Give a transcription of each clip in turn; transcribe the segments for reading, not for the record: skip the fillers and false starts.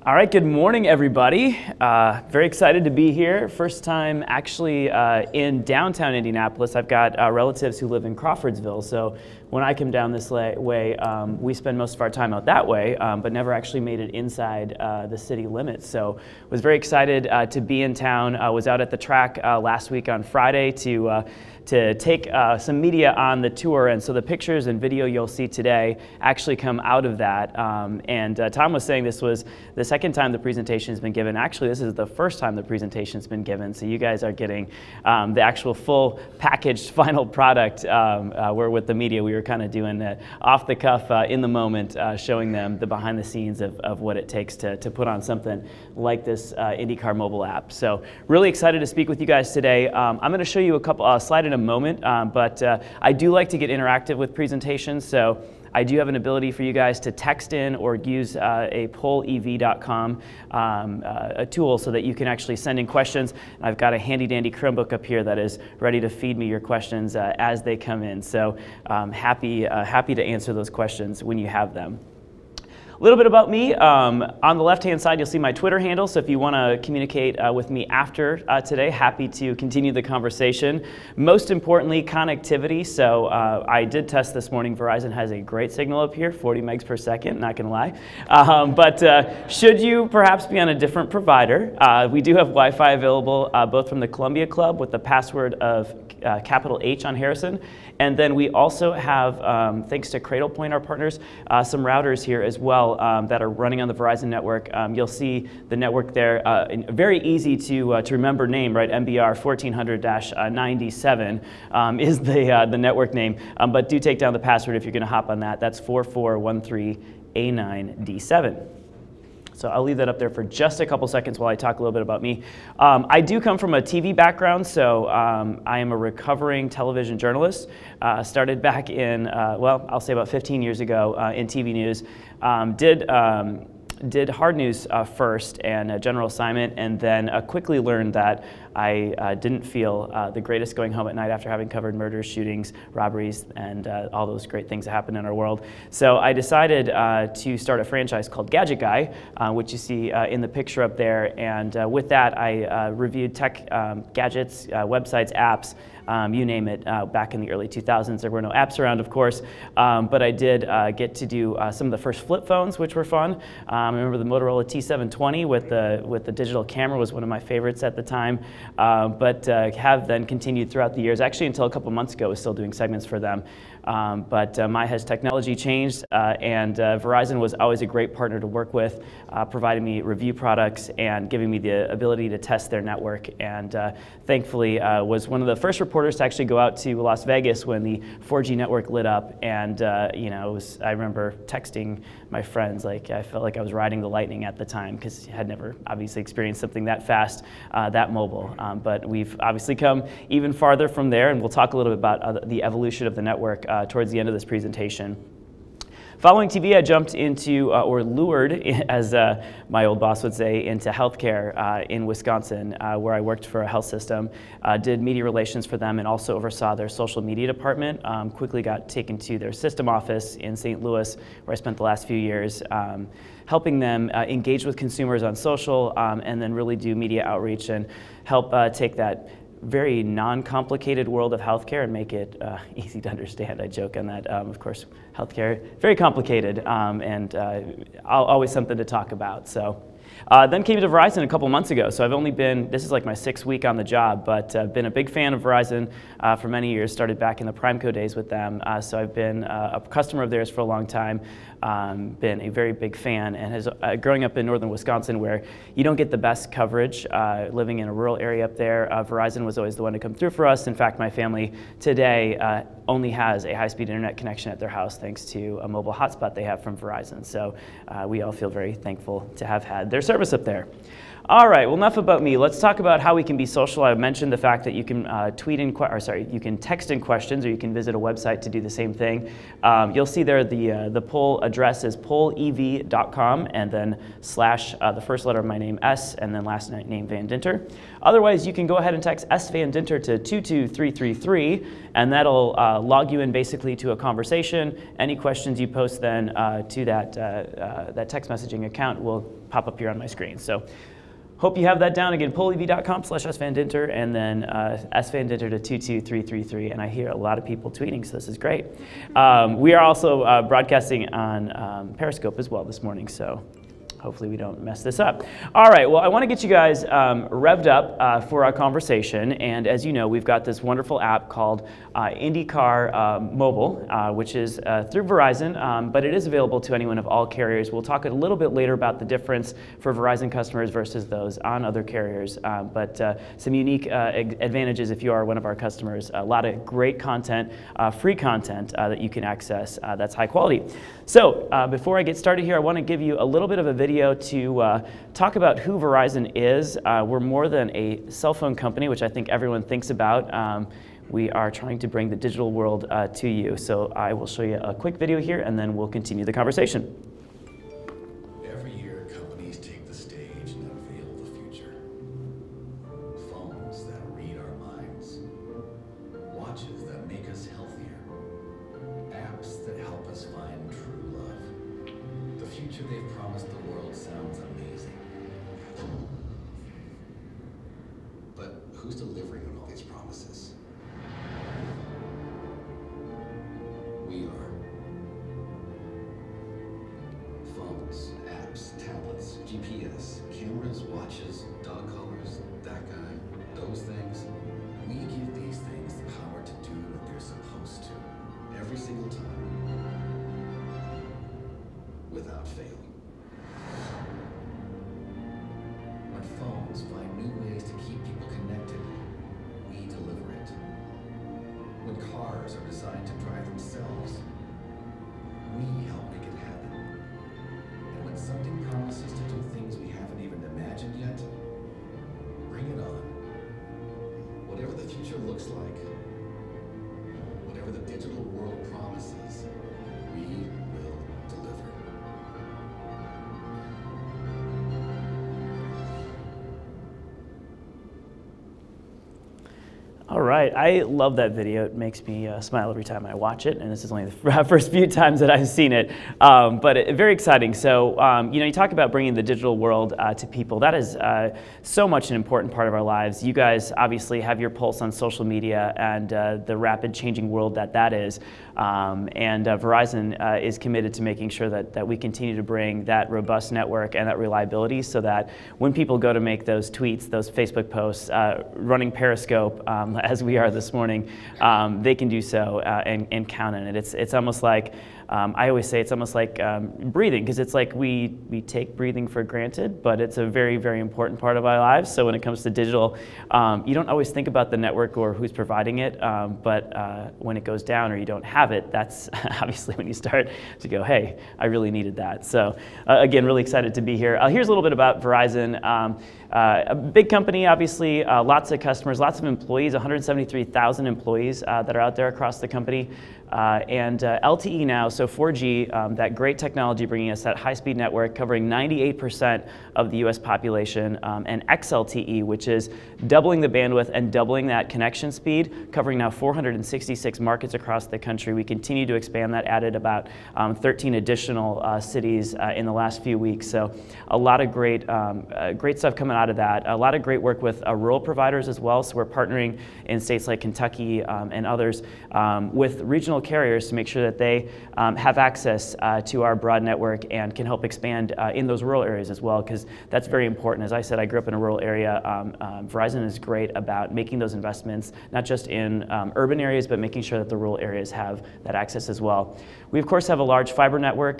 All right, good morning, everybody. Very excited to be here. First time actually in downtown Indianapolis. I've got relatives who live in Crawfordsville, so when I come down this way, we spend most of our time out that way, but never actually made it inside the city limits. So was very excited to be in town. Was out at the track last week on Friday to take some media on the tour, and so the pictures and video you'll see today actually come out of that. And Tom was saying this was the second time the presentation has been given. Actually, this is the first time the presentation has been given, so you guys are getting the actual full packaged final product. Where with the media, we were kind of doing the off the cuff, in the moment, showing them the behind the scenes of what it takes to put on something like this IndyCar mobile app. So really excited to speak with you guys today. I'm going to show you a couple slide in a moment, but I do like to get interactive with presentations, so I do have an ability for you guys to text in or use a pollev.com a tool so that you can actually send in questions. And I've got a handy dandy Chromebook up here that is ready to feed me your questions as they come in. So happy to answer those questions when you have them. A little bit about me. On the left-hand side, you'll see my Twitter handle, so if you want to communicate with me after today, happy to continue the conversation. Most importantly, connectivity. So I did test this morning. Verizon has a great signal up here, 40 megs per second, not going to lie. But should you perhaps be on a different provider, we do have Wi-Fi available both from the Columbia Club with the password of capital H on Harrison, and then we also have, thanks to Cradlepoint, our partners, some routers here as well that are running on the Verizon network. You'll see the network there, very easy to remember name, right? MBR 1400-97 is the network name, but do take down the password if you're going to hop on that. That's 4413A9D7. So I'll leave that up there for just a couple seconds while I talk a little bit about me. I do come from a TV background, so I am a recovering television journalist. Started back in, well, I'll say about 15 years ago in TV news. Did hard news first and a general assignment, and then quickly learned that I didn't feel the greatest going home at night after having covered murders, shootings, robberies, and all those great things that happen in our world. So I decided to start a franchise called Gadget Guy, which you see in the picture up there. And with that, I reviewed tech gadgets, websites, apps, you name it, back in the early 2000s. There were no apps around, of course, but I did get to do some of the first flip phones, which were fun. I remember the Motorola T720 with the digital camera was one of my favorites at the time, but have then continued throughout the years. Actually, until a couple months ago, I was still doing segments for them. But has technology changed, and Verizon was always a great partner to work with, providing me review products and giving me the ability to test their network. And thankfully was one of the first reporters to actually go out to Las Vegas when the 4G network lit up. And you know, I remember texting my friends, like I felt like I was riding the lightning at the time because I had never obviously experienced something that fast, that mobile. But we've obviously come even farther from there, and we'll talk a little bit about the evolution of the network towards the end of this presentation. Following TV, I jumped into, or lured, as my old boss would say, into healthcare in Wisconsin, where I worked for a health system, did media relations for them, and also oversaw their social media department. Quickly got taken to their system office in St. Louis, where I spent the last few years helping them engage with consumers on social, and then really do media outreach and help take that very non-complicated world of healthcare and make it easy to understand. I joke on that. Of course, healthcare, very complicated, and always something to talk about. So then came to Verizon a couple months ago. So I've only been, this is like my 6th week on the job, but been a big fan of Verizon for many years. Started back in the PrimeCo days with them. So I've been a customer of theirs for a long time. Been a very big fan, and has growing up in northern Wisconsin, where you don't get the best coverage, living in a rural area up there, Verizon was always the one to come through for us. In fact, my family today only has a high-speed internet connection at their house thanks to a mobile hotspot they have from Verizon. So we all feel very thankful to have had their service up there. All right, well, enough about me. Let's talk about how we can be social. I mentioned the fact that you can you can text in questions, or you can visit a website to do the same thing. You'll see there the poll address is pollev.com, and then slash the first letter of my name, S, and then last name Van Dinter. Otherwise, you can go ahead and text S Van Dinter to 22333, and that'll log you in basically to a conversation. Any questions you post then to that text messaging account will pop up here on my screen. So hope you have that down. Again, polev.com/svandinter, and then svandinter to 22333. And I hear a lot of people tweeting, so this is great. We are also broadcasting on Periscope as well this morning, so hopefully we don't mess this up. All right, well, I want to get you guys revved up for our conversation. And as you know, we've got this wonderful app called IndyCar Mobile, which is through Verizon, but it is available to anyone of all carriers. We'll talk a little bit later about the difference for Verizon customers versus those on other carriers, but some unique advantages if you are one of our customers. A lot of great content, free content that you can access that's high quality. So before I get started here, I want to give you a little bit of a video to talk about who Verizon is. We're more than a cell phone company, which I think everyone thinks about. We are trying to bring the digital world to you. So I will show you a quick video here, and then we'll continue the conversation. Every year, companies take the stage and unveil the future. Phones that read our minds, watches that make us healthier, apps that help us find true love. The future they've promised the world sounds amazing. But who's delivering on all these promises? We are. Phones, apps, tablets, GPS, cameras, watches, dog collars, that guy, those things. We give these things the power to do what they're supposed to, every single time, without fail. When phones find new ways to keep people connected, we deliver it. When cars are designed to drive themselves, we help make it happen. And when something promises to do things we haven't even imagined yet, bring it on. Whatever the future looks like, whatever the digital world promises, we will deliver. All right, I love that video. It makes me smile every time I watch it, and this is only the first few times that I've seen it, but very exciting. So, you know, you talk about bringing the digital world to people. That is so much an important part of our lives. You guys obviously have your pulse on social media and the rapid changing world that is, and Verizon is committed to making sure that we continue to bring that robust network and that reliability so that when people go to make those tweets, those Facebook posts, running Periscope, as we are this morning, they can do so and count on it. It's almost like, I always say it's almost like breathing, because it's like we take breathing for granted, but it's a very, very important part of our lives. So when it comes to digital, you don't always think about the network or who's providing it, but when it goes down or you don't have it, that's obviously when you start to go, hey, I really needed that. So again, really excited to be here. Here's a little bit about Verizon. A big company, obviously, lots of customers, lots of employees, 173,000 employees that are out there across the company. And LTE now, so 4G, that great technology bringing us that high-speed network covering 98% of the US population, and XLTE, which is doubling the bandwidth and doubling that connection speed, covering now 466 markets across the country. We continue to expand that, added about 13 additional cities in the last few weeks. So a lot of great stuff coming out of that. A lot of great work with rural providers as well. So we're partnering in states like Kentucky and others with regional carriers to make sure that they have access to our broad network and can help expand in those rural areas as well, because that's very important. As I said, I grew up in a rural area. Verizon is great about making those investments, not just in urban areas, but making sure that the rural areas have that access as well. We, of course, have a large fiber network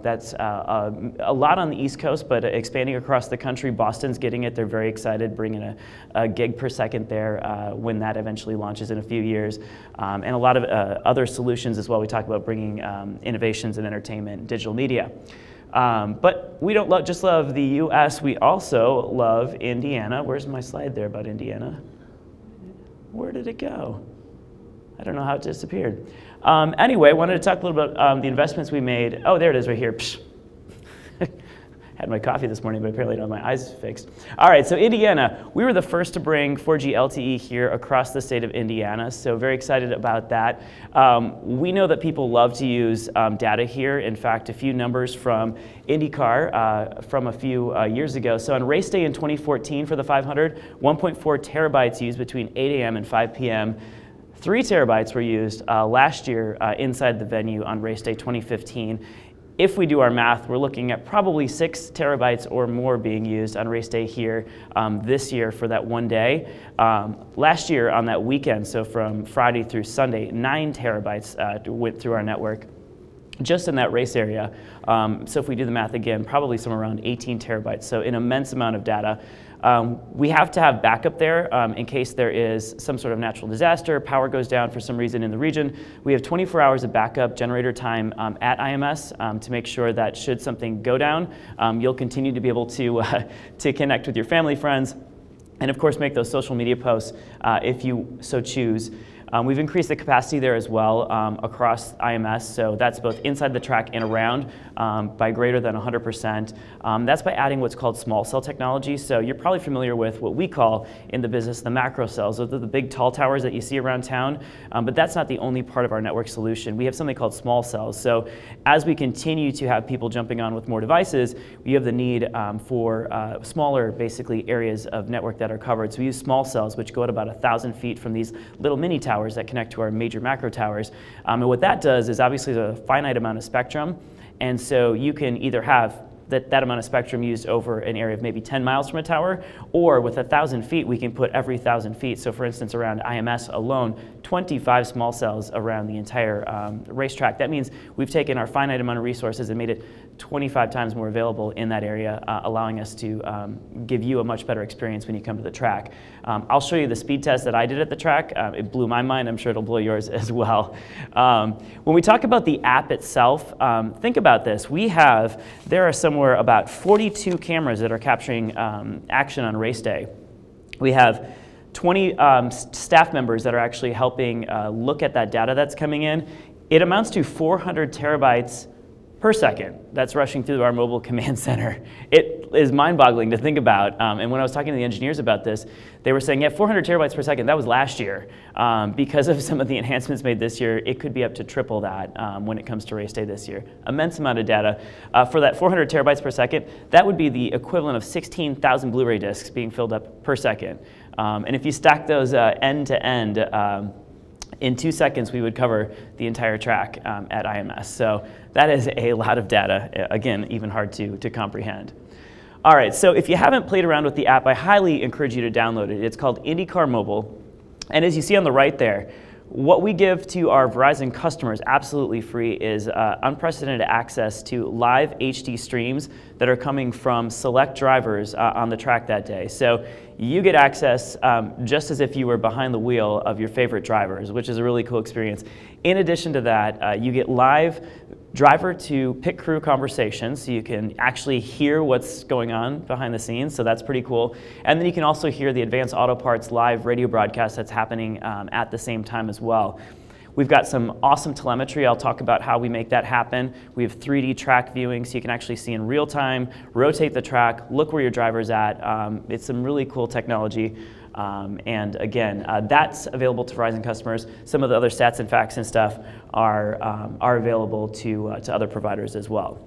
that's a lot on the East Coast, but expanding across the country. Boston's getting it. They're very excited, bringing a gig per second there when that eventually launches in a few years. And a lot of other solutions as well. We talk about bringing innovations in entertainment and digital media. But we don't just love the US, we also love Indiana. Where's my slide there about Indiana? Where did it go? I don't know how it disappeared. Anyway, I wanted to talk a little bit about the investments we made. Oh, there it is right here. had my coffee this morning, but apparently I don't have my eyes fixed. All right, so Indiana, we were the first to bring 4G LTE here across the state of Indiana, so very excited about that. We know that people love to use data here. In fact, a few numbers from IndyCar from a few years ago. So on race day in 2014 for the 500, 1.4 terabytes used between 8 a.m. and 5 p.m. 3 terabytes were used last year inside the venue on race day 2015. If we do our math, we're looking at probably 6 terabytes or more being used on race day here this year for that one day. Last year on that weekend, so from Friday through Sunday, 9 terabytes went through our network just in that race area. So if we do the math again, probably somewhere around 18 terabytes, so an immense amount of data. We have to have backup there in case there is some sort of natural disaster, power goes down for some reason in the region. We have 24 hours of backup generator time at IMS to make sure that should something go down, you'll continue to be able to connect with your family, friends, and of course make those social media posts if you so choose. We've increased the capacity there as well across IMS, so that's both inside the track and around by greater than 100%. That's by adding what's called small cell technology. So you're probably familiar with what we call in the business the macro cells. Those are the big tall towers that you see around town, but that's not the only part of our network solution. We have something called small cells. So as we continue to have people jumping on with more devices, we have the need for smaller, basically, areas of network that are covered. So we use small cells, which go at about 1,000 feet from these little mini towers that connect to our major macro towers. And what that does is obviously there's a finite amount of spectrum, and so you can either have that amount of spectrum used over an area of maybe 10 miles from a tower, or with 1,000 feet, we can put every 1,000 feet. So for instance, around IMS alone, 25 small cells around the entire racetrack. That means we've taken our finite amount of resources and made it 25 times more available in that area, allowing us to give you a much better experience when you come to the track. I'll show you the speed test that I did at the track. It blew my mind. I'm sure it'll blow yours as well. When we talk about the app itself, think about this. There are somewhere about 42 cameras that are capturing action on race day. We have 20 staff members that are actually helping look at that data that's coming in. It amounts to 400 terabytes per second that's rushing through our mobile command center. It is mind-boggling to think about. And when I was talking to the engineers about this, they were saying, yeah, 400 terabytes per second, that was last year. Because of some of the enhancements made this year, it could be up to triple that when it comes to race day this year. Immense amount of data. For that 400 terabytes per second, that would be the equivalent of 16,000 Blu-ray discs being filled up per second. And if you stack those end to end, in 2 seconds, we would cover the entire track at IMS. So that is a lot of data, again, even hard to comprehend. All right, so if you haven't played around with the app, I highly encourage you to download it. It's called IndyCar Mobile. And as you see on the right there, what we give to our Verizon customers absolutely free is unprecedented access to live HD streams that are coming from select drivers on the track that day. So you get access just as if you were behind the wheel of your favorite drivers, which is a really cool experience. In addition to that, you get live driver to pit crew conversations, so you can actually hear what's going on behind the scenes, so that's pretty cool. And then you can also hear the Advanced Auto Parts live radio broadcast that's happening at the same time as well. We've got some awesome telemetry. I'll talk about how we make that happen. We have 3D track viewing, so you can actually see in real time, rotate the track, look where your driver's at. It's some really cool technology. And again, that's available to Verizon customers. Some of the other stats and facts and stuff are available to other providers as well.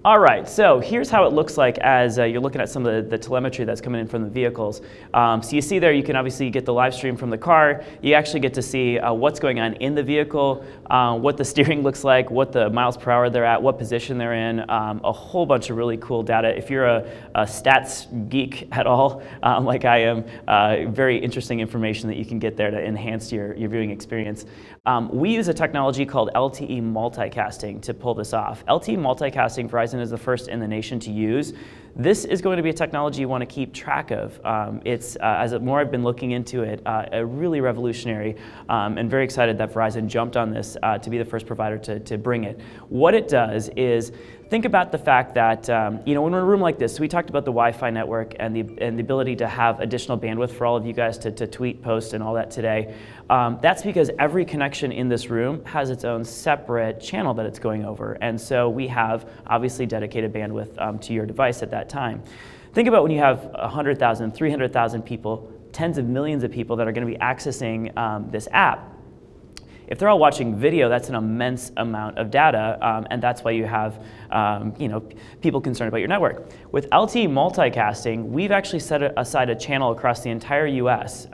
All right, so here's how it looks like as you're looking at some of the telemetry that's coming in from the vehicles. So you see there, you can obviously get the live stream from the car. You actually get to see what's going on in the vehicle, what the steering looks like, what the miles per hour they're at, what position they're in, a whole bunch of really cool data. If you're a stats geek at all, like I am, very interesting information that you can get there to enhance your viewing experience. We use a technology called LTE multicasting to pull this off. LTE multicasting, Verizon is the first in the nation to use. This is going to be a technology you want to keep track of. As the more I've been looking into it, really revolutionary, and very excited that Verizon jumped on this to be the first provider to bring it. What it does is, think about the fact that when we're in a room like this, so we talked about the Wi-Fi network and the ability to have additional bandwidth for all of you guys to tweet, post, and all that today. That's because every connection in this room has its own separate channel that it's going over, and so we have obviously dedicated bandwidth to your device at that time. Think about when you have 100,000, 300,000 people, tens of millions of people that are going to be accessing this app. If they're all watching video, that's an immense amount of data, and that's why you have people concerned about your network. With LTE multicasting, we've actually set aside a channel across the entire US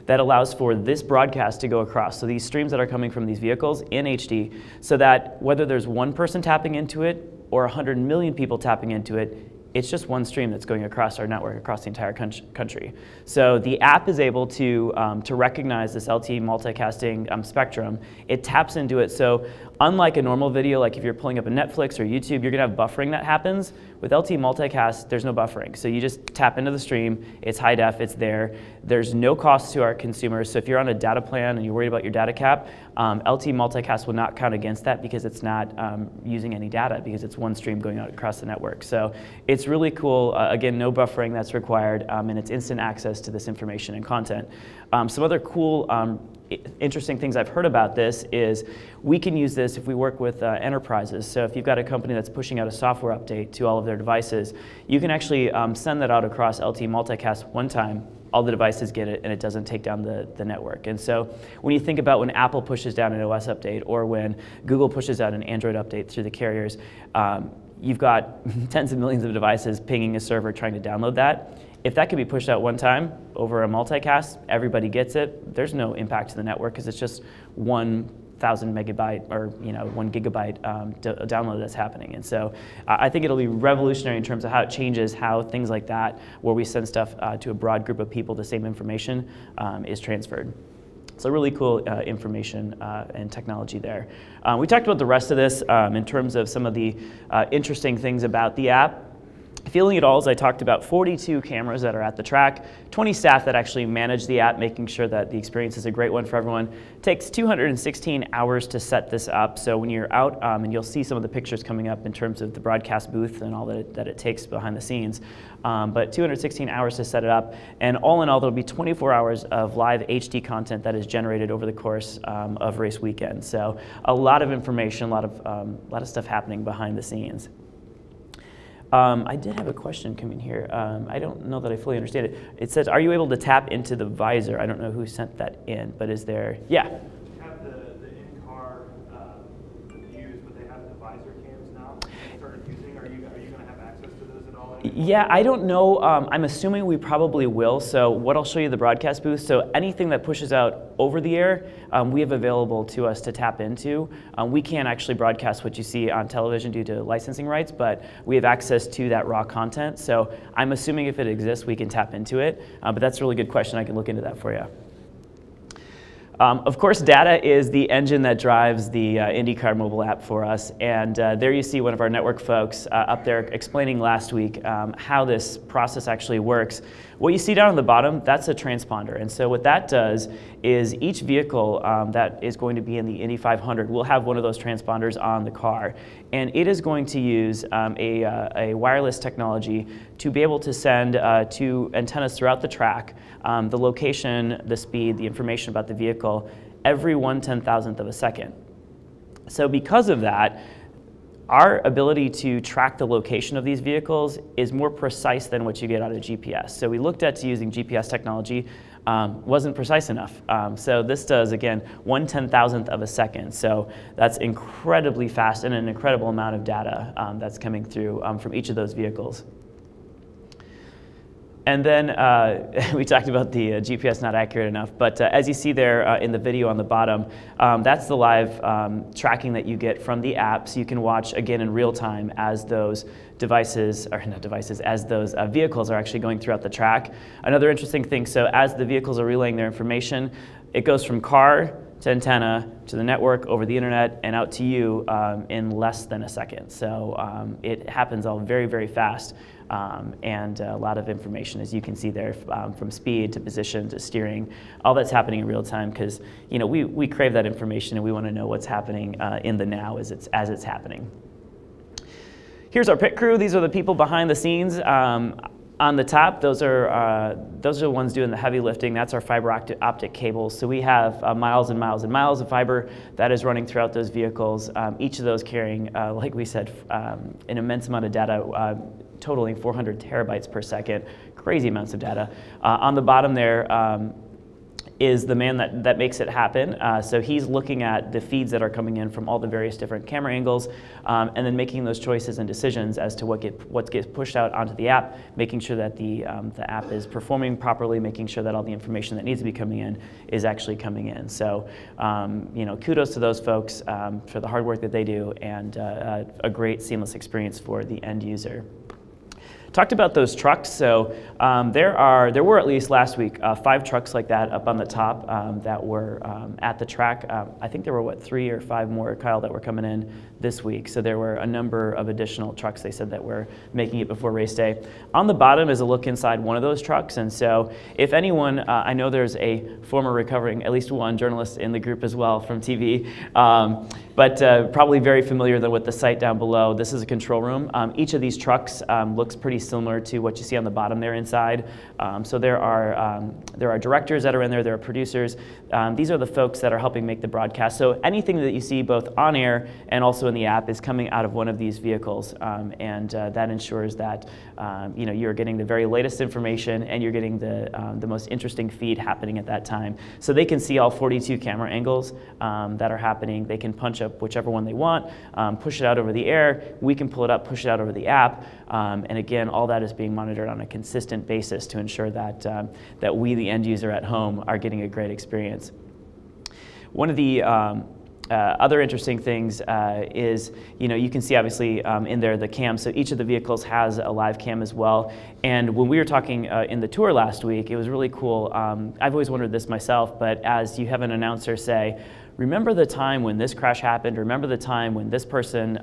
that allows for this broadcast to go across. So these streams that are coming from these vehicles in HD, so that whether there's one person tapping into it or 100 million people tapping into it, it's just one stream that's going across our network, across the entire country. So the app is able to recognize this LTE multicasting spectrum. It taps into it. So unlike a normal video, like if you're pulling up a Netflix or YouTube, you're gonna have buffering that happens. With LTE multicast, there's no buffering. So you just tap into the stream, it's high def, it's there. There's no cost to our consumers. So if you're on a data plan and you're worried about your data cap, LTE multicast will not count against that because it's not using any data, because it's one stream going out across the network. So it's really cool. Again, no buffering that's required, and it's instant access to this information and content. Some other cool, interesting things I've heard about this is we can use this if we work with enterprises. So if you've got a company that's pushing out a software update to all of their devices, you can actually send that out across LTE multicast one time. All the devices get it, and it doesn't take down the network. And so when you think about when Apple pushes down an OS update or when Google pushes out an Android update through the carriers, you've got tens of millions of devices pinging a server trying to download that. If that can be pushed out one time over a multicast, everybody gets it. There's no impact to the network because it's just 1,000 megabyte or 1 gigabyte download that's happening. And so I think it'll be revolutionary in terms of how it changes how things like that, where we send stuff to a broad group of people, the same information is transferred. So really cool information and technology there. We talked about the rest of this in terms of some of the interesting things about the app. Feeling it all, as I talked about, 42 cameras that are at the track, 20 staff that actually manage the app, making sure that the experience is a great one for everyone. It takes 216 hours to set this up, so when you're out, and you'll see some of the pictures coming up in terms of the broadcast booth and all that it takes behind the scenes, but 216 hours to set it up, and all in all, there'll be 24 hours of live HD content that is generated over the course of race weekend. So a lot of information, a lot of stuff happening behind the scenes. I did have a question come in here. I don't know that I fully understand it. It says, are you able to tap into the visor? I don't know who sent that in, but is there, yeah? You have the in-car views, but they have the visor cams now. You started using. Are you going to have access to those at all? Yeah, I don't know. I'm assuming we probably will. So what I'll show you the broadcast booth. So anything that pushes out over the air, we have available to us to tap into. We can't actually broadcast what you see on television due to licensing rights, but we have access to that raw content. So I'm assuming if it exists, we can tap into it. But that's a really good question. I can look into that for you. Of course, data is the engine that drives the IndyCar mobile app for us, and there you see one of our network folks up there explaining last week how this process actually works. What you see down on the bottom, that's a transponder, and so what that does is each vehicle that is going to be in the Indy 500 will have one of those transponders on the car, and it is going to use a wireless technology to be able to send to antennas throughout the track the location, the speed, the information about the vehicle every 1/10,000th of a second. So because of that, our ability to track the location of these vehicles is more precise than what you get out of GPS. So we looked at using GPS technology, wasn't precise enough. So this does, again, 1/10,000th of a second. So that's incredibly fast and an incredible amount of data that's coming through from each of those vehicles. And then we talked about the GPS not accurate enough, but as you see there in the video on the bottom, that's the live tracking that you get from the app, so you can watch again in real time as those devices, or not devices, as those vehicles are actually going throughout the track. Another interesting thing, so as the vehicles are relaying their information, it goes from car to antenna, to the network, over the internet, and out to you in less than a second. So it happens all very, very fast, and a lot of information, as you can see there, from speed to position to steering, all that's happening in real time, because we crave that information and we want to know what's happening in the now as it's happening. Here's our pit crew. These are the people behind the scenes. On the top, those are the ones doing the heavy lifting. That's our fiber optic cables. So we have miles and miles and miles of fiber that is running throughout those vehicles, each of those carrying, like we said, an immense amount of data, totaling 400 terabytes per second, crazy amounts of data. On the bottom there is the man that makes it happen. So he's looking at the feeds that are coming in from all the various different camera angles, and then making those choices and decisions as to what gets pushed out onto the app, making sure that the app is performing properly, making sure that all the information that needs to be coming in is actually coming in. So kudos to those folks for the hard work that they do, and a great seamless experience for the end user. Talked about those trucks. So there were, at least last week, 5 trucks like that up on the top that were at the track. I think there were 3 or 5 more, Kyle, that were coming in this week. So there were a number of additional trucks, they said, that were making it before race day. On the bottom is a look inside one of those trucks. And so if anyone, I know there's a former recovering, at least one journalist in the group as well from TV, but probably very familiar with the site down below. This is a control room. Each of these trucks looks pretty similar to what you see on the bottom there inside. So there are directors that are in there, there are producers. These are the folks that are helping make the broadcast. So anything that you see both on air and also in the app is coming out of one of these vehicles, and that ensures that you're getting the very latest information and you're getting the most interesting feed happening at that time. So they can see all 42 camera angles that are happening. They can punch up whichever one they want, push it out over the air. We can pull it up, push it out over the app, and again, all that is being monitored on a consistent basis to ensure that that we, the end user at home, are getting a great experience. One of the other interesting things is, you can see obviously in there the cam. So each of the vehicles has a live cam as well. And when we were talking in the tour last week, it was really cool. I've always wondered this myself, but as you have an announcer say, remember the time when this crash happened, remember the time when this person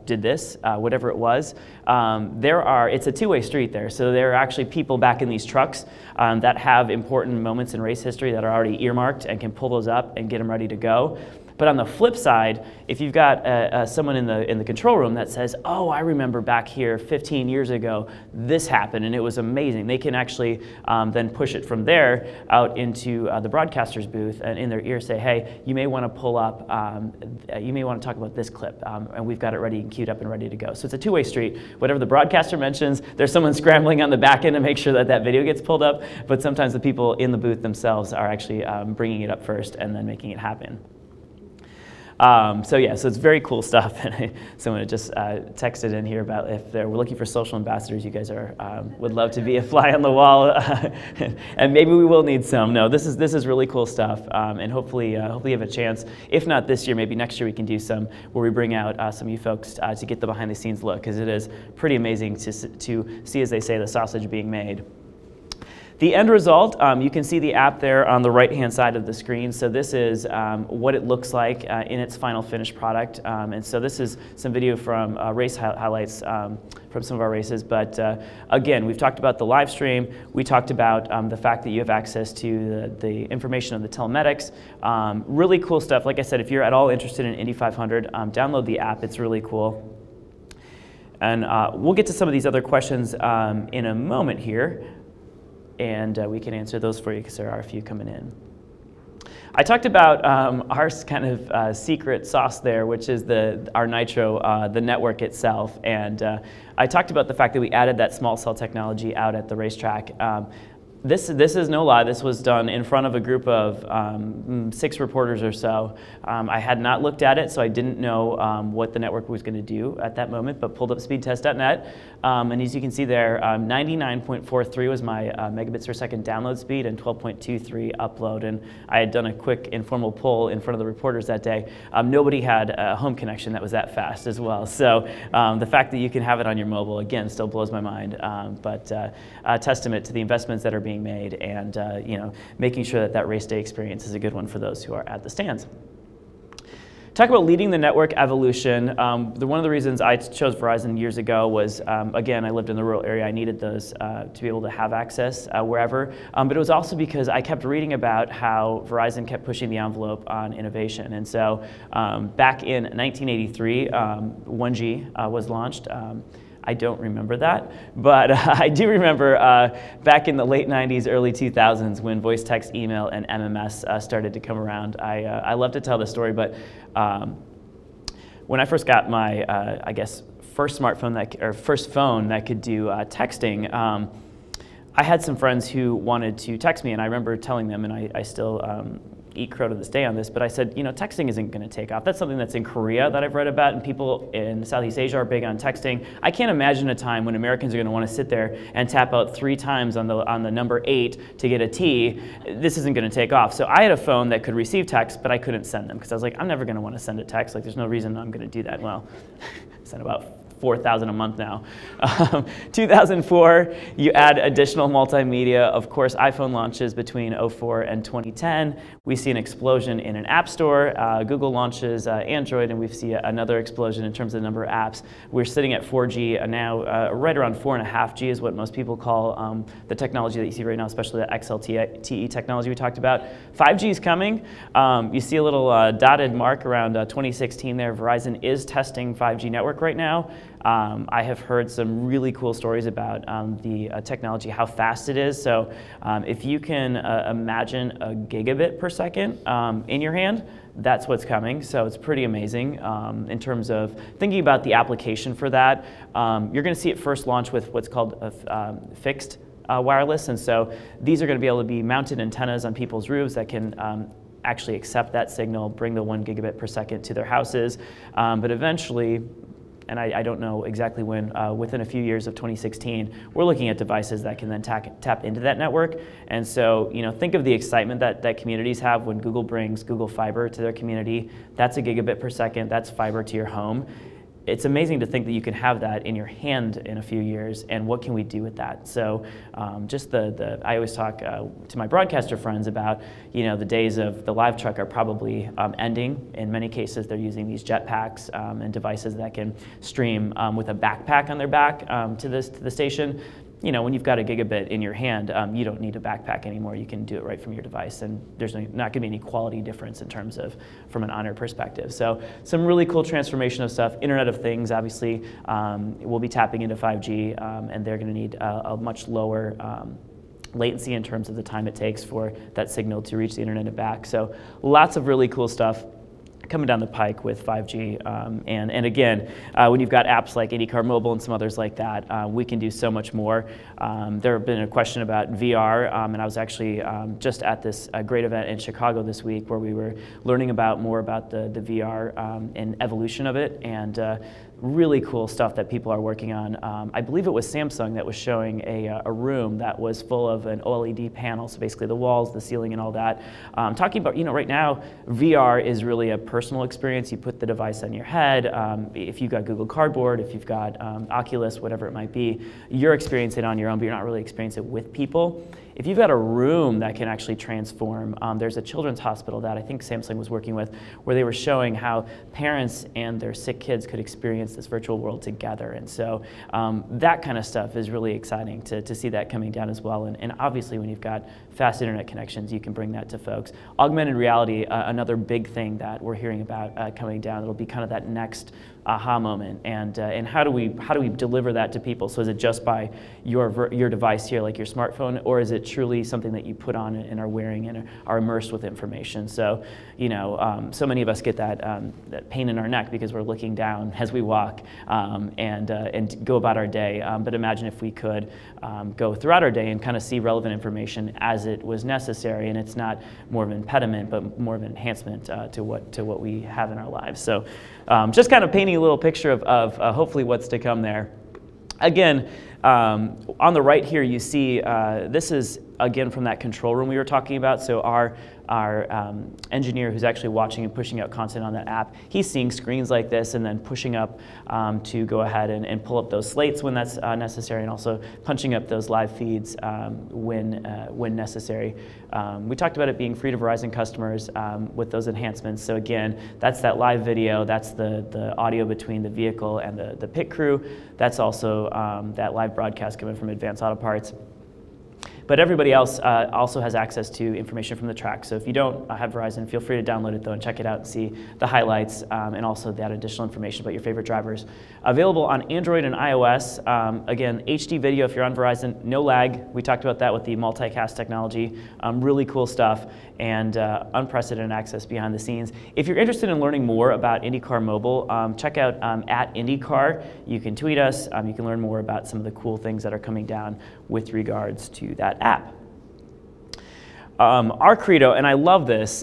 did this, whatever it was. It's a two-way street there. So there are actually people back in these trucks that have important moments in race history that are already earmarked and can pull those up and get them ready to go. But on the flip side, if you've got someone in the control room that says, oh, I remember back here 15 years ago, this happened and it was amazing, they can actually then push it from there out into the broadcaster's booth and in their ear say, hey, you may want to pull up, you may want to talk about this clip, and we've got it ready and queued up and ready to go. So it's a two-way street. Whatever the broadcaster mentions, there's someone scrambling on the back end to make sure that that video gets pulled up, but sometimes the people in the booth themselves are actually bringing it up first and then making it happen. So it's very cool stuff. And someone had just texted in here about if we're looking for social ambassadors. You guys would love to be a fly on the wall, and maybe we will need some. No, this is really cool stuff, and hopefully you have a chance. If not this year, maybe next year we can do some where we bring out some of you folks to get the behind the scenes look, because it is pretty amazing to see, as they say, the sausage being made. The end result, you can see the app there on the right-hand side of the screen. So this is what it looks like in its final finished product. And so this is some video from race highlights from some of our races. But again, we've talked about the live stream. We talked about the fact that you have access to the information of the telematics. Really cool stuff. Like I said, if you're at all interested in Indy 500, download the app. It's really cool. And we'll get to some of these other questions in a moment here. And we can answer those for you because there are a few coming in. I talked about our kind of secret sauce there, which is our Nitro, the network itself. And I talked about the fact that we added that small cell technology out at the racetrack. This is no lie. This was done in front of a group of 6 reporters or so. I had not looked at it, so I didn't know what the network was going to do at that moment, but pulled up speedtest.net. And as you can see there, 99.43 was my megabits per second download speed and 12.23 upload. And I had done a quick informal poll in front of the reporters that day. Nobody had a home connection that was that fast as well. So the fact that you can have it on your mobile, again, still blows my mind. But a testament to the investments that are being made, and making sure that that race day experience is a good one for those who are at the stands. Talk about leading the network evolution. One of the reasons I chose Verizon years ago was, again, I lived in the rural area. I needed those to be able to have access wherever. But it was also because I kept reading about how Verizon kept pushing the envelope on innovation. And so back in 1983, 1G was launched. I don't remember that, but I do remember back in the late 90s, early 2000s, when voice, text, email, and MMS started to come around. I love to tell the story, but when I first got my, I guess, first smartphone first phone that could do texting, I had some friends who wanted to text me, and I remember telling them, and I still eat crow to this day on this, but I said, texting isn't going to take off. That's something that's in Korea that I've read about, and people in Southeast Asia are big on texting. I can't imagine a time when Americans are going to want to sit there and tap out 3 times on the number 8 to get a T. This isn't going to take off. So I had a phone that could receive text, but I couldn't send them because I was like, I'm never going to want to send a text. Like, there's no reason I'm going to do that. Well, I sent about 4,000 a month now. 2004, you add additional multimedia. Of course, iPhone launches between 2004 and 2010. We see an explosion in an app store. Google launches Android, and we see another explosion in terms of the number of apps. We're sitting at 4G now, right around 4.5G is what most people call the technology that you see right now, especially the XLTE technology we talked about. 5G is coming. You see a little dotted mark around 2016 there. Verizon is testing 5G network right now. I have heard some really cool stories about the technology, how fast it is. So if you can imagine a gigabit per second in your hand, that's what's coming. So it's pretty amazing in terms of thinking about the application for that. You're going to see it first launch with what's called a fixed wireless. And so these are going to be able to be mounted antennas on people's roofs that can actually accept that signal, bring the 1 gigabit per second to their houses. But eventually, and I don't know exactly when, within a few years of 2016, we're looking at devices that can then tap into that network. And so, think of the excitement that communities have when Google brings Google Fiber to their community. That's a gigabit per second, that's fiber to your home. It's amazing to think that you can have that in your hand in a few years, and what can we do with that? So just I always talk to my broadcaster friends about, the days of the live truck are probably ending. In many cases, they're using these jetpacks and devices that can stream with a backpack on their back to the station. When you've got a gigabit in your hand, you don't need a backpack anymore. You can do it right from your device, and there's not going to be any quality difference in terms of from an honor perspective. So some really cool transformation of stuff. Internet of Things, obviously, will be tapping into 5G, and they're going to need a much lower latency in terms of the time it takes for that signal to reach the internet and back. So lots of really cool stuff coming down the pike with 5G. And again, when you've got apps like IndyCar Mobile and some others like that, we can do so much more. There have been a question about VR, and I was actually just at this great event in Chicago this week where we were learning more about the VR and evolution of it, and really cool stuff that people are working on. I believe it was Samsung that was showing a room that was full of an OLED panel, so basically the walls, the ceiling, and all that. Talking about, right now, VR is really a personal experience. You put the device on your head. If you've got Google Cardboard, if you've got Oculus, whatever it might be, you're experiencing it on your own, but you're not really experiencing it with people. If you've got a room that can actually transform, there's a children's hospital that I think Samsung was working with where they were showing how parents and their sick kids could experience this virtual world together. And so that kind of stuff is really exciting to see that coming down as well. And obviously when you've got fast internet connections, you can bring that to folks. Augmented reality, another big thing that we're hearing about coming down. It'll be kind of that next aha moment, and how do we deliver that to people? So is it just by your device here, like your smartphone, or is it truly something that you put on and are wearing and are immersed with information? So so many of us get that pain in our neck because we're looking down as we walk and go about our day. But imagine if we could go throughout our day and kind of see relevant information as it was necessary, and it's not more of an impediment, but more of an enhancement to what we have in our lives. So just kind of painting a little picture of hopefully what's to come there. Again, on the right here you see this is again, from that control room we were talking about. So our engineer who's actually watching and pushing out content on that app, he's seeing screens like this and then pushing up to go ahead and pull up those slates when that's necessary, and also punching up those live feeds when necessary. We talked about it being free to Verizon customers with those enhancements. So again, that's that live video, that's the audio between the vehicle and the pit crew. That's also that live broadcast coming from Advanced Auto Parts. But everybody else also has access to information from the track. So if you don't have Verizon, feel free to download it though and check it out and see the highlights and also that additional information about your favorite drivers. Available on Android and iOS. Again, HD video if you're on Verizon, no lag. We talked about that with the multicast technology. Really cool stuff and unprecedented access behind the scenes. If you're interested in learning more about IndyCar Mobile, check out at IndyCar. You can tweet us. You can learn more about some of the cool things that are coming down with regards to that app. Our credo, and I love this,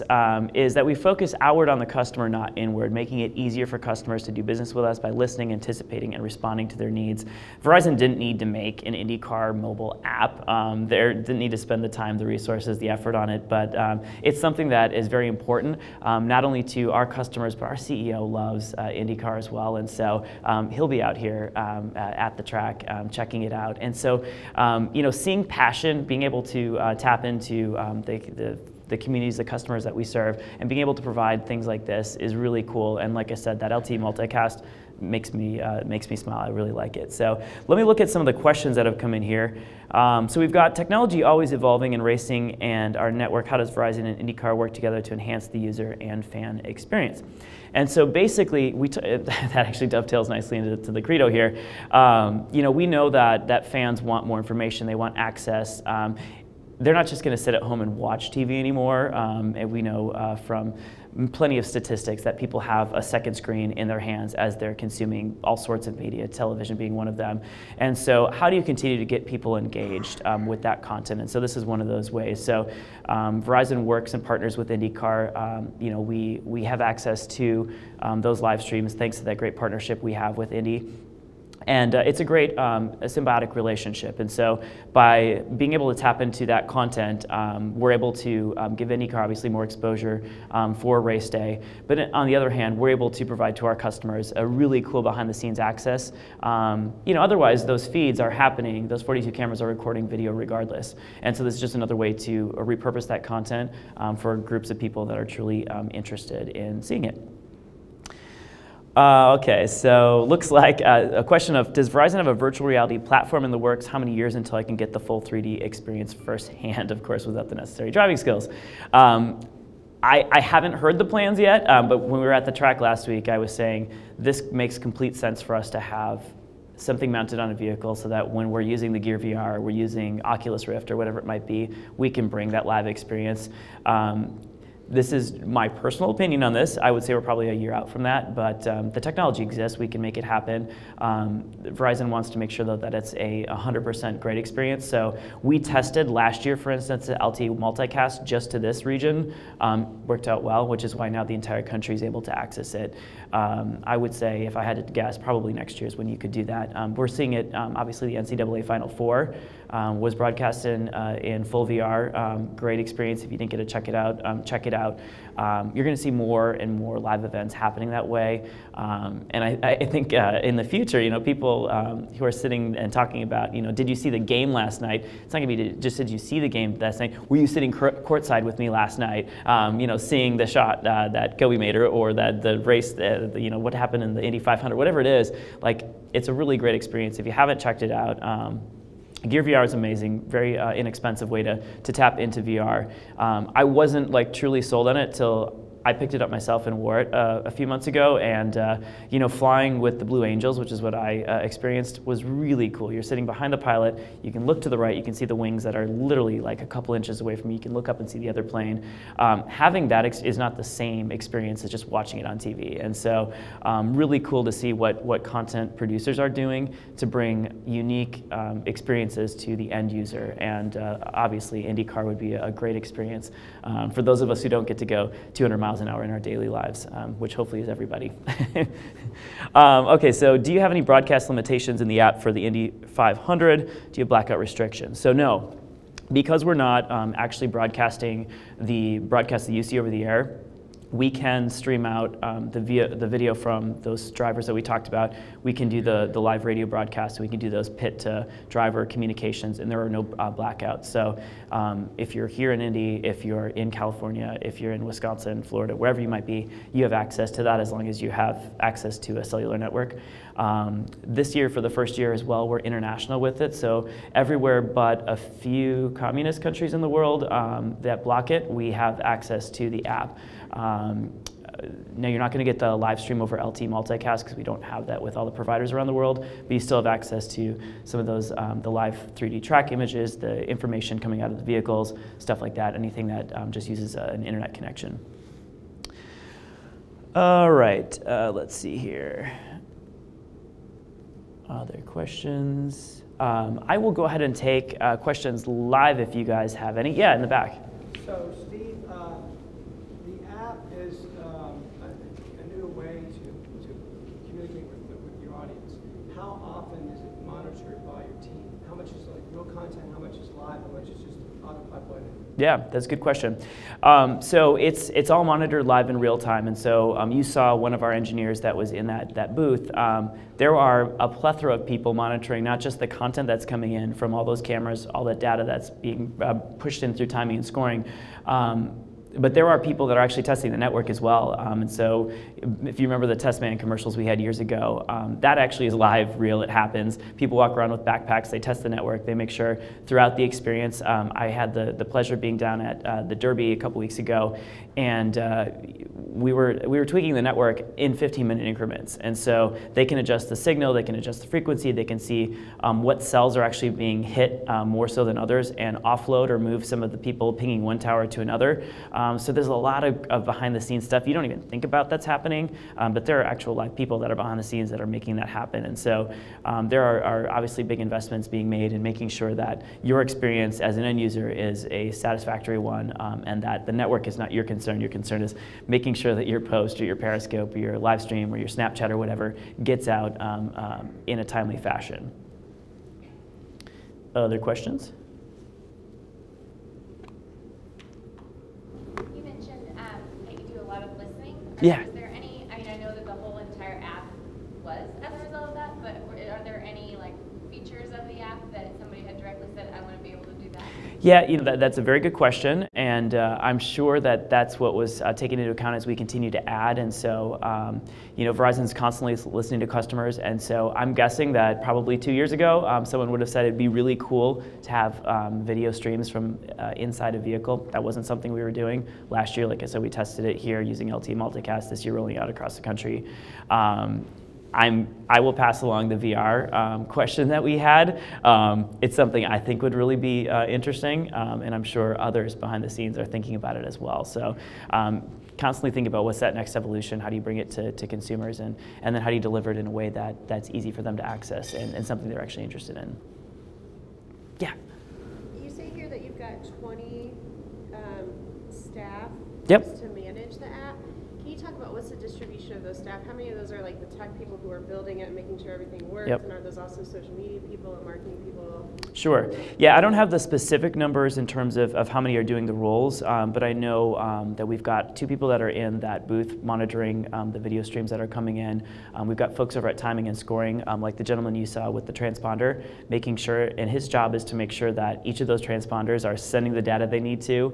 is that we focus outward on the customer, not inward, making it easier for customers to do business with us by listening, anticipating, and responding to their needs. Verizon didn't need to make an IndyCar mobile app. They didn't need to spend the time, the resources, the effort on it, but it's something that is very important, not only to our customers, but our CEO loves IndyCar as well, and so he'll be out here at the track checking it out. And so, seeing passion, being able to tap into the communities, the customers that we serve, and being able to provide things like this is really cool. And like I said, that LTE multicast makes me smile. I really like it. So let me look at some of the questions that have come in here. So we've got technology always evolving in racing and our network. How does Verizon and IndyCar work together to enhance the user and fan experience? And so basically, that actually dovetails nicely into the credo here. We know that fans want more information. They want access. They're not just going to sit at home and watch TV anymore. And we know from plenty of statistics that people have a second screen in their hands as they're consuming all sorts of media, television being one of them. And so how do you continue to get people engaged with that content? And so this is one of those ways. So Verizon works and partners with IndyCar. We have access to those live streams thanks to that great partnership we have with Indy. And it's a great a symbiotic relationship. And so by being able to tap into that content, we're able to give IndyCar obviously more exposure for race day. But on the other hand, we're able to provide to our customers a really cool behind the scenes access. Otherwise those feeds are happening, those 42 cameras are recording video regardless. And so this is just another way to repurpose that content for groups of people that are truly interested in seeing it. Okay, so looks like a question of, does Verizon have a virtual reality platform in the works? How many years until I can get the full 3D experience firsthand, of course, without the necessary driving skills? I haven't heard the plans yet, but when we were at the track last week, I was saying this makes complete sense for us to have something mounted on a vehicle so that when we're using the Gear VR, we're using Oculus Rift or whatever it might be, we can bring that live experience. This is my personal opinion on this. I would say we're probably a year out from that, but the technology exists. We can make it happen. Verizon wants to make sure, though, that it's a 100% great experience. So we tested last year, for instance, the LTE multicast just to this region. Worked out well, which is why now the entire country is able to access it. I would say, if I had to guess, probably next year is when you could do that. We're seeing it, obviously, the NCAA Final Four was broadcast in full VR. Great experience. If you didn't get to check it out, check it out. You're going to see more and more live events happening that way. And I think in the future, people who are sitting and talking about, did you see the game last night? It's not going to be just, did you see the game last night? Were you sitting courtside with me last night, seeing the shot that Kobe made, or that the race, what happened in the Indy 500, whatever it is. Like, it's a really great experience. If you haven't checked it out, Gear VR is amazing, very inexpensive way to tap into VR. I wasn't truly sold on it till I picked it up myself and wore it a few months ago, and flying with the Blue Angels, which is what I experienced, was really cool. You're sitting behind the pilot, you can look to the right, you can see the wings that are literally like a couple inches away from you, you can look up and see the other plane. Having that is not the same experience as just watching it on TV, and so really cool to see what content producers are doing to bring unique experiences to the end user, and obviously IndyCar would be a great experience for those of us who don't get to go 200 miles an hour in our daily lives, which hopefully is everybody. Okay, so do you have any broadcast limitations in the app for the Indy 500? Do you have blackout restrictions? So no. because we're not actually broadcasting the broadcast that you see over the air, we can stream out the video from those drivers that we talked about. We can do the live radio broadcast. We can do those pit-to-driver communications, and there are no blackouts. So if you're here in Indy, if you're in California, if you're in Wisconsin, Florida, wherever you might be, you have access to that as long as you have access to a cellular network. This year, for the first year as well, we're international with it. So everywhere but a few communist countries in the world that block it, we have access to the app. Now, you're not going to get the live stream over LT multicast because we don't have that with all the providers around the world, but you still have access to some of those, the live 3D track images, the information coming out of the vehicles, stuff like that, anything that just uses an internet connection. All right, let's see here. Other questions? I will go ahead and take questions live if you guys have any. Yeah, in the back. So, Steve, the app is a new way to communicate with your audience. How often is it monitored by your team? How much is like real content? How much is live? How much is just auto-uploaded? Yeah, that's a good question. So it's all monitored live in real time, and so you saw one of our engineers that was in that booth. There are a plethora of people monitoring not just the content that's coming in from all those cameras, all that data that's being pushed in through timing and scoring, but there are people that are actually testing the network as well. And so if you remember the test man commercials we had years ago, that actually is live, real, it happens. People walk around with backpacks, they test the network, they make sure throughout the experience. I had the pleasure of being down at the Derby a couple weeks ago, and we were tweaking the network in 15-minute increments. And so they can adjust the signal, they can adjust the frequency, they can see what cells are actually being hit more so than others, and offload or move some of the people pinging one tower to another. So there's a lot of behind-the-scenes stuff you don't even think about that's happening, but there are actual live people that are behind the scenes that are making that happen. And so there are obviously big investments being made in making sure that your experience as an end user is a satisfactory one, and that the network is not your concern. Your concern is making sure that your post or your Periscope or your live stream or your Snapchat or whatever gets out in a timely fashion. Other questions? Yeah. Is there any, I mean, I know that the whole entire app was as a result of that, but are there any like features of the app that somebody had directly said, I want to be able to do that? Yeah, that's a very good question, and I'm sure that that's what was taken into account as we continue to add. And so, Verizon's constantly listening to customers, and so I'm guessing that probably 2 years ago, someone would have said it'd be really cool to have video streams from inside a vehicle. That wasn't something we were doing last year. Like I said, we tested it here using LT multicast. This year, rolling out across the country. I will pass along the VR question that we had. It's something I think would really be interesting, and I'm sure others behind the scenes are thinking about it as well. So constantly think about what's that next evolution, how do you bring it to consumers, and then how do you deliver it in a way that's easy for them to access and something they're actually interested in. Yeah? You say here that you've got 20 staff Yep. to manage the app. Can you talk about what's the distribution of those staff? How many of those are like the tech people who are building it and making sure everything works? Yep. And are those also social media people and marketing people? Sure. Yeah, I don't have the specific numbers in terms of how many are doing the roles, but I know that we've got 2 people that are in that booth monitoring the video streams that are coming in. We've got folks over at timing and scoring, like the gentleman you saw with the transponder, making sure, and his job is to make sure that each of those transponders are sending the data they need to.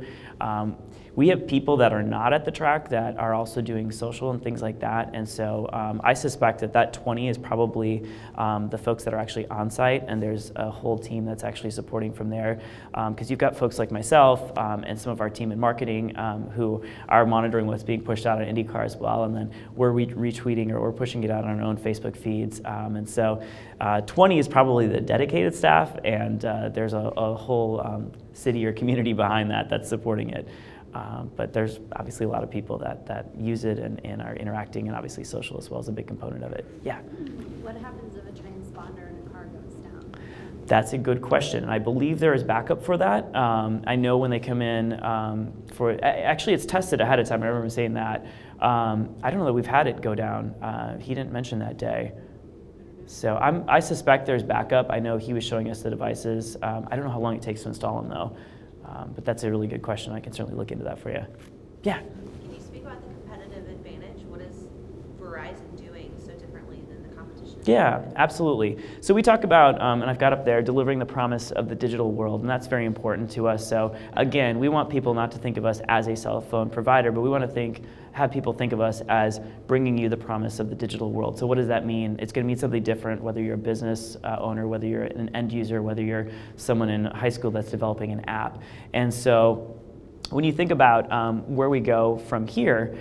We have people that are not at the track that are also doing social and things like that, and so I suspect that 20 is probably the folks that are actually on site, and there's a whole team that's actually supporting from there, because you've got folks like myself and some of our team in marketing who are monitoring what's being pushed out on IndyCar as well, and then we're retweeting or we're pushing it out on our own Facebook feeds, and so 20 is probably the dedicated staff, and there's a whole city or community behind that that's supporting it. But there's obviously a lot of people that use it and are interacting, and obviously social as well is a big component of it. Yeah? What happens if a transponder in a car goes down? That's a good question, and I believe there is backup for that. I know when they come in actually it's tested ahead of time, I remember saying that. I don't know that we've had it go down. He didn't mention that day. So I suspect there's backup. I know he was showing us the devices. I don't know how long it takes to install them though, but that's a really good question. I can certainly look into that for you. Yeah? Can you speak about the competitive advantage? What is Verizon doing so differently than the competition? Yeah, absolutely. So we talk about, and I've got up there, delivering the promise of the digital world, and that's very important to us. So again, we want people not to think of us as a cell phone provider, but we want to have people think of us as bringing you the promise of the digital world. So what does that mean? It's going to mean something different, whether you're a business owner, whether you're an end user, whether you're someone in high school that's developing an app. And so when you think about where we go from here,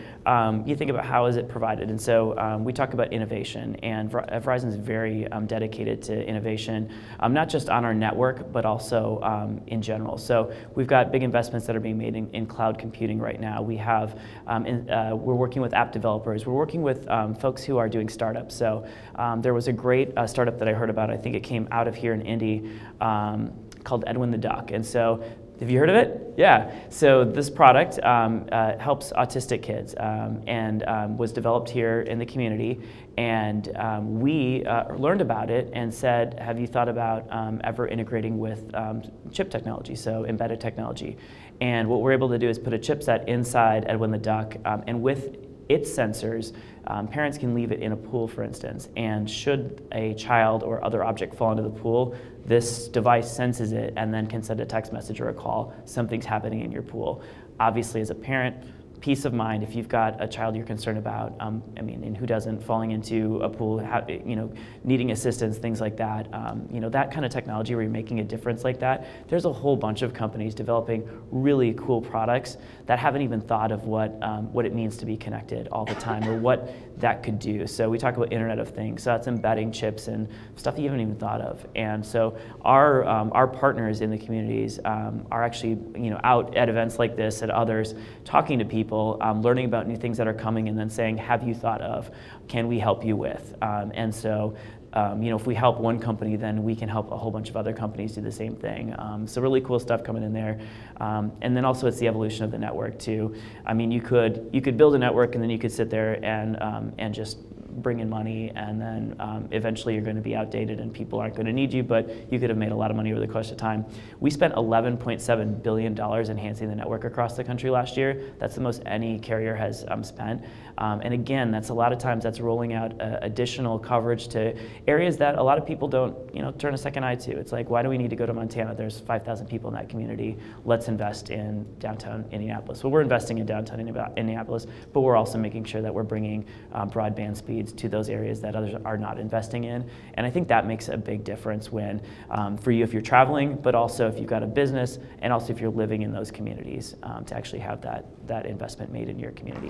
you think about how is it provided. And so we talk about innovation, and Verizon is very dedicated to innovation, not just on our network, but also in general. So we've got big investments that are being made in cloud computing right now. We have, we're working with app developers. We're working with folks who are doing startups. So there was a great startup that I heard about. I think it came out of here in Indy called Edwin the Duck. And so have you heard of it? Yeah. So this product helps autistic kids and was developed here in the community. And we learned about it and said, have you thought about ever integrating with chip technology, so embedded technology? And what we're able to do is put a chipset inside Edwin the Duck, and with its sensors, parents can leave it in a pool, for instance, and should a child or other object fall into the pool, this device senses it and then can send a text message or a call, something's happening in your pool. Obviously, as a parent, peace of mind if you've got a child you're concerned about. I mean, and who doesn't, falling into a pool, needing assistance, things like that. That kind of technology where you're making a difference like that. There's a whole bunch of companies developing really cool products that haven't even thought of what it means to be connected all the time or what that could do. So we talk about Internet of Things. So that's embedding chips and stuff that you haven't even thought of. And so our partners in the communities are actually out at events like this and others, talking to people, learning about new things that are coming, and then saying, have you thought of, can we help you with? And so if we help one company, then we can help a whole bunch of other companies do the same thing. So really cool stuff coming in there. And then also it's the evolution of the network too. I mean, you could build a network and then you could sit there and just bring in money, and then eventually you're going to be outdated and people aren't going to need you, but you could have made a lot of money over the course of time. We spent $11.7 billion enhancing the network across the country last year. That's the most any carrier has spent. And again, that's a lot of times that's rolling out additional coverage to areas that a lot of people don't turn a second eye to. It's like, why do we need to go to Montana? There's 5,000 people in that community. Let's invest in downtown Indianapolis. Well, we're investing in downtown Indianapolis, but we're also making sure that we're bringing broadband speeds to those areas that others are not investing in. And I think that makes a big difference when, for you if you're traveling, but also if you've got a business, and also if you're living in those communities, to actually have that investment made in your community.